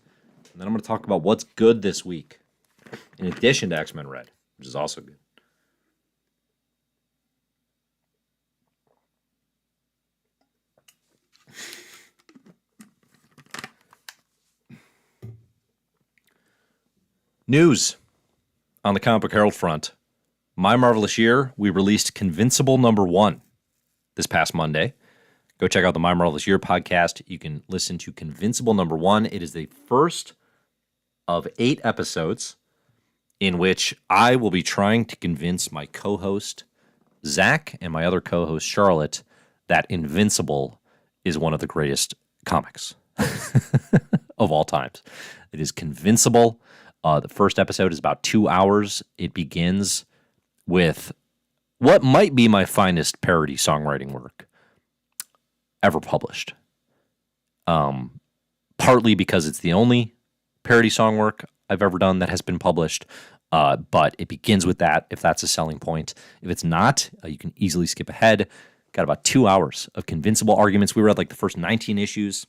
And then I'm going to talk about what's good this week, in addition to X-Men Red, which is also good. News on the Comic Book Herald front. My Marvelous Year, we released Convincible #1 this past Monday. Go check out the My Marvelous Year podcast. You can listen to Convincible #1. It is the first of 8 episodes in which I will be trying to convince my co-host, Zach, and my other co-host, Charlotte, that Invincible is one of the greatest comics of all times. It is Convincible. The first episode is about 2 hours. It begins with what might be my finest parody songwriting work ever published. Partly because it's the only parody song work I've ever done that has been published. But it begins with that, if that's a selling point. If it's not, you can easily skip ahead. Got about 2 hours of convincible arguments. We read like the first 19 issues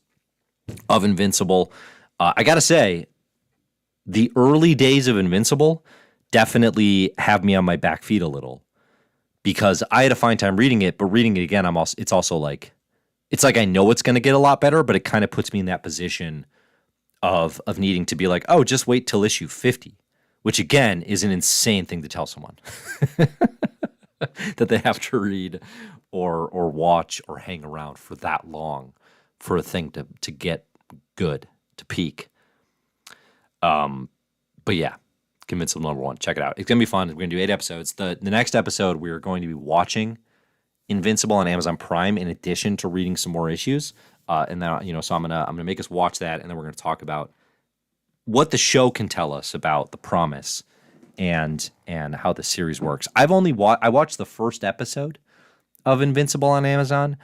of Invincible. I got to say, the early days of Invincible definitely have me on my back feet a little because I had a fine time reading it, but reading it again, it's also like, it's like I know it's going to get a lot better, but it kind of puts me in that position of needing to be like, oh, just wait till issue 50, which again is an insane thing to tell someone that they have to read or watch or hang around for that long for a thing to get good, to peak. But yeah, Convincible #1. Check it out. It's going to be fun. We're going to do 8 episodes. The next episode, we're going to be watching Invincible on Amazon Prime in addition to reading some more issues. And then, so I'm gonna make us watch that, and then we're going to talk about what the show can tell us about the promise and how the series works. I watched the first episode of Invincible on Amazon.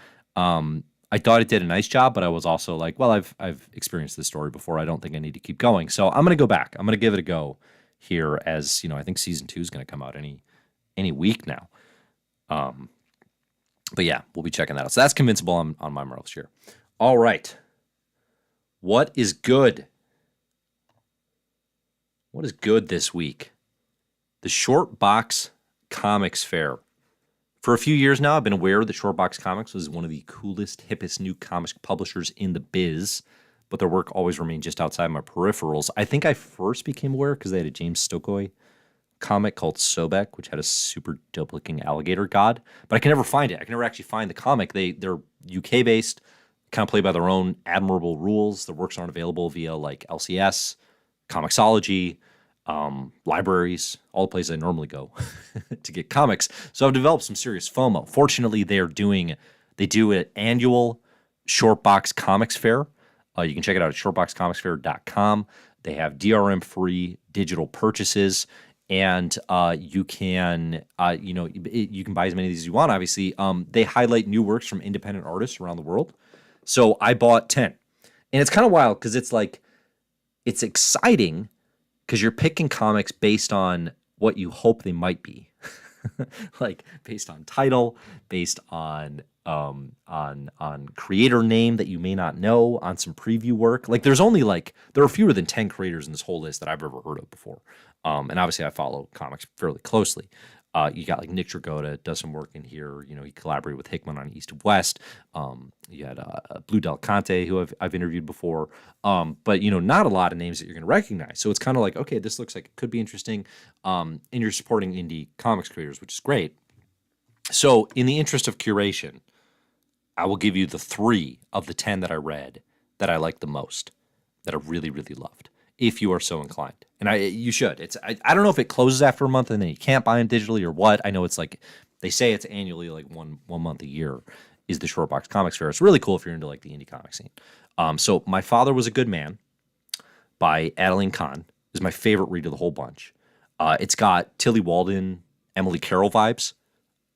I thought it did a nice job, but I was also like, well, I've experienced this story before. I don't think I need to keep going. So I'm going to go back. I'm going to give it a go here as, I think season 2 is going to come out any week now. But yeah, we'll be checking that out. So that's Convincible on my Marvel this year. All right. What is good? What is good this week? The Short Box Comics Fair. For a few years now, I've been aware that Short Box Comics was one of the coolest, hippest new comics publishers in the biz, but their work always remained just outside my peripherals. I think I first became aware because they had a James Stokely comic called Sobek, which had a super dope-looking alligator god, but I can never find it. I can never actually find the comic. They're UK-based, kind of play by their own admirable rules. Their works aren't available via like LCS, Comixology, libraries, all the places I normally go to get comics. So I've developed some serious FOMO. Fortunately, they do an annual Short Box Comics Fair. You can check it out at shortboxcomicsfair.com. They have DRM-free digital purchases, and you can you can buy as many of these as you want. Obviously, they highlight new works from independent artists around the world. So I bought 10, and it's kind of wild because it's exciting. Because you're picking comics based on what you hope they might be, like based on title, based on creator name that you may not know, on some preview work. Like there are fewer than 10 creators in this whole list that I've ever heard of before. And obviously I follow comics fairly closely. You got like Nick Dragotta does some work in here. He collaborated with Hickman on East of West. You had Blue Del Conte, who I've interviewed before. But not a lot of names that you're going to recognize. So it's kind of like, okay, this looks like it could be interesting. And you're supporting indie comics creators, which is great. So in the interest of curation, I will give you the 3 of the 10 that I read that I liked the most, that I really, really loved, if you are so inclined. And you should. I don't know if it closes after a month and then you can't buy them digitally or what. I know it's like, they say it's annually, like one month a year is the Short Box Comics Fair. It's really cool if you're into like the indie comic scene. So My Father Was a Good Man by Adeline Kahn is my favorite read of the whole bunch. It's got Tilly Walden, Emily Carroll vibes,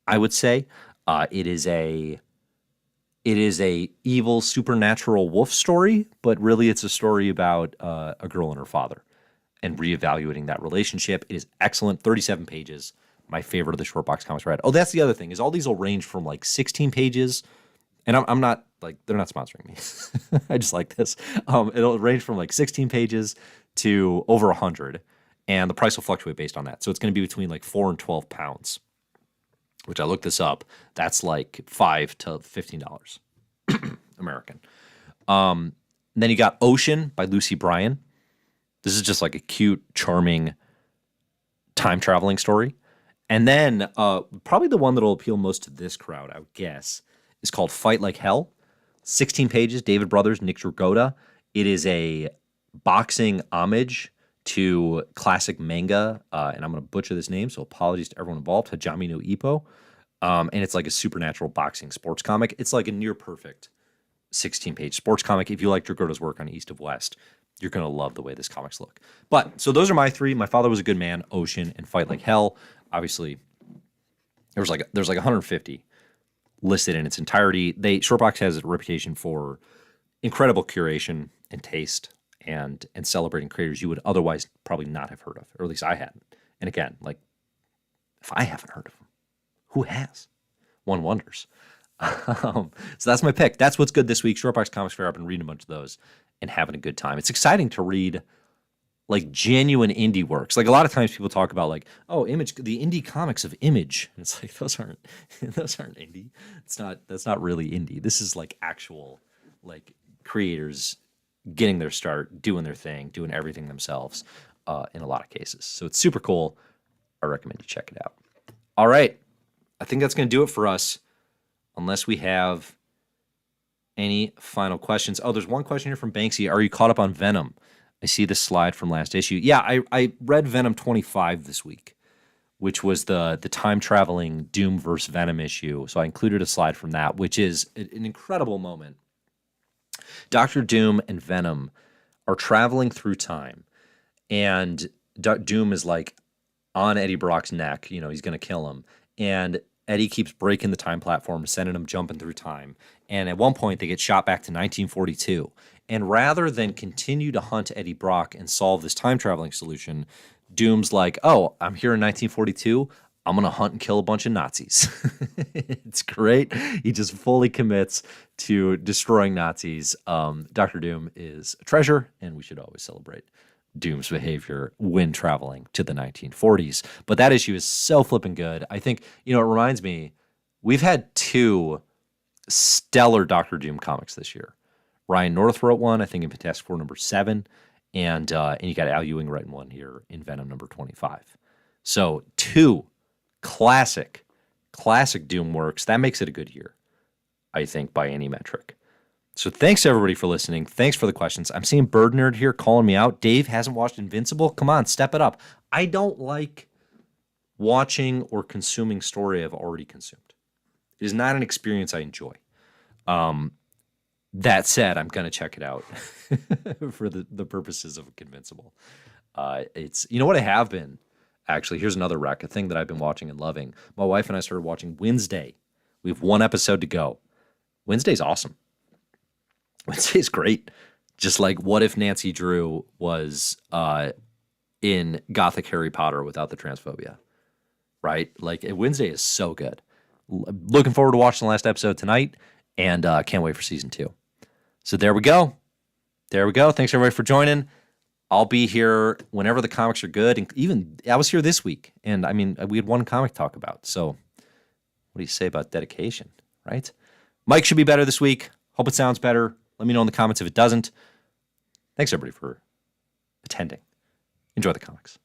I would say. It is a evil supernatural wolf story, but really it's a story about a girl and her father and reevaluating that relationship. It is excellent. 37 pages. My favorite of the Short Box Comics read. Oh, that's the other thing, is all these will range from like 16 pages. And I'm not like, they're not sponsoring me. I just like this. It'll range from like 16 pages to over 100. And the price will fluctuate based on that. So it's going to be between like 4 and 12 pounds, which I looked this up. That's like $5 to $15 American. Then you got Ocean by Lucy Bryan. This is just like a cute, charming time traveling story. And then probably the one that will appeal most to this crowd, I would guess, is called Fight Like Hell. 16 pages, David Brothers, Nick Dragotta. It is a boxing homage to classic manga, and I'm going to butcher this name, so apologies to everyone involved, Hajime no Ippo. And it's like a supernatural boxing sports comic. It's like a near perfect 16-page sports comic. If you like Dragotta's work on East of West, You're going to love the way this comics look. But so those are my three. My Father Was a Good Man, Ocean, and Fight Like Hell. Obviously, there's like 150 listed in its entirety. Shortbox has a reputation for incredible curation and taste and celebrating creators you would otherwise probably not have heard of, or at least I hadn't. And again, like, if I haven't heard of them, who has? One wonders. So that's my pick. That's what's good this week. Shortbox Comics Fair. I've been reading a bunch of those and having a good time. It's exciting to read like genuine indie works. Like a lot of times people talk about like, oh, Image, the indie comics of Image. And it's like those aren't indie. That's not really indie. This is like actual like creators getting their start, doing their thing, doing everything themselves in a lot of cases. So it's super cool. I recommend you check it out. All right. I think that's going to do it for us, unless we have any final questions. Oh, there's one question here from Banksy. Are you caught up on Venom? I see this slide from last issue. Yeah, I read Venom 25 this week, which was the time-traveling Doom versus Venom issue. So I included a slide from that, which is an incredible moment. Dr. Doom and Venom are traveling through time, and Doom is like on Eddie Brock's neck. You know, he's going to kill him. And Eddie keeps breaking the time platform, sending him jumping through time. And at one point, they get shot back to 1942. And rather than continue to hunt Eddie Brock and solve this time-traveling solution, Doom's like, oh, I'm here in 1942. I'm going to hunt and kill a bunch of Nazis. It's great. He just fully commits to destroying Nazis. Dr. Doom is a treasure, and we should always celebrate Doom's behavior when traveling to the 1940s. But that issue is so flipping good. I think, it reminds me, we've had two stellar Dr. Doom comics this year. Ryan North wrote one, I think in Fantastic Four number 7, and you got Al Ewing writing one here in Venom number 25. So two classic Doom works. That makes it a good year, I think, by any metric. So thanks, everybody, for listening. Thanks for the questions. I'm seeing Bird Nerd here calling me out. Dave hasn't watched Invincible. Come on, step it up. I don't like watching or consuming story I've already consumed. It is not an experience I enjoy. That said, I'm going to check it out for the purposes of Invincible. It's, what I have been, actually, here's another rec, a thing that I've been watching and loving. My wife and I started watching Wednesday. We have one episode to go. Wednesday's awesome. Wednesday's great. Just like, what if Nancy Drew was in Gothic Harry Potter without the transphobia, right? Like, Wednesday is so good. Looking forward to watching the last episode tonight, and can't wait for season 2. So there we go. Thanks, everybody, for joining. I'll be here whenever the comics are good. And even, I was here this week, and I mean, we had one comic to talk about. So what do you say about dedication, right? Mike should be better this week. Hope it sounds better. Let me know in the comments if it doesn't. Thanks, everybody, for attending. Enjoy the comics.